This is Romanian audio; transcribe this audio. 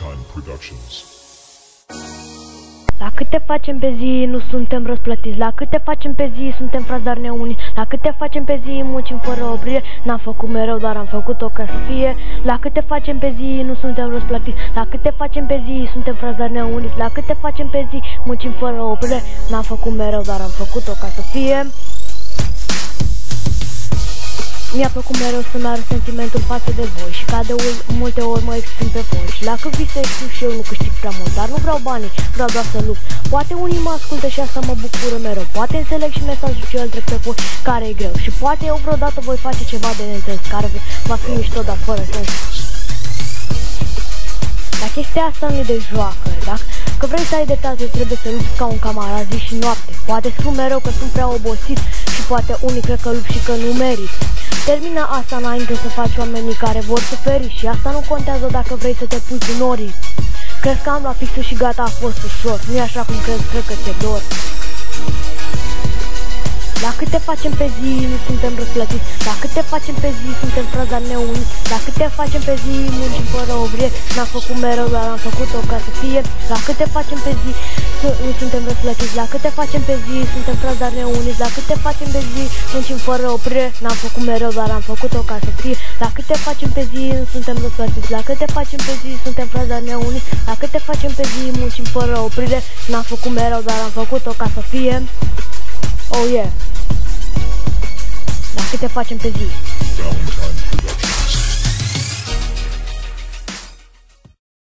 Downtime Productions. La câte facem pe zi nu suntem răsplătiți. La câte facem pe zi suntem frați dar neuni. La câte facem pe zi muncim fără oprire. N-am făcut mereu dar am făcut-o ca să fie. La câte facem pe zi nu suntem răsplătiți. La câte facem pe zi suntem frați dar neuni. La câte facem pe zi muncim fără oprire. N-am făcut mereu dar am făcut-o ca să fie. Mi-a plăcut mereu să-mi arăt sentimentul față de voi și ca de multe ori mă exprim pe voi. Și la cât visez și eu nu câștig prea mult, dar nu vreau banii, vreau doar să lupt. Poate unii mă ascultă și asta mă bucură mereu. Poate înțeleg și mesajul ce îl trec pe voi, care e greu. Și poate eu vreodată voi face ceva de neînțeles, care va fi mișto, dar fără sens. Dar chestia asta nu e de joacă, dacă vrei să ai dreptate trebuie să lupți ca un camarad zi și noapte. Poate spun mereu că sunt prea obosit și poate unii cred că lupt și că nu merit. Termină asta înainte să faci oamenii care vor suferi și asta nu contează dacă vrei să te pui cu norii. Crezi că am la fixul și gata, a fost ușor, nu e așa cum crezi, cred că ți-e dor. La câte facem pe zi nu suntem răsplătiți. La câte facem pe zi suntem frați dar neuni. La câte facem pe zi muncim fără oprire. N-am făcut mereu dar am făcut-o ca să fie. La câte facem pe zi nu suntem răsplătiți. La câte facem pe zi suntem frați dar neuni. La câte facem pe zi muncim fără oprire. N-am făcut mereu dar am făcut-o ca să fie. La câte facem pe zi nu suntem răsplătiți. La câte facem pe zi suntem frați dar neuni. La câte facem pe zi muncim fără oprire. N-am făcut mereu dar am făcut-o ca să fie. Oh yeah. La câte facem pe zi? Downtime Productions.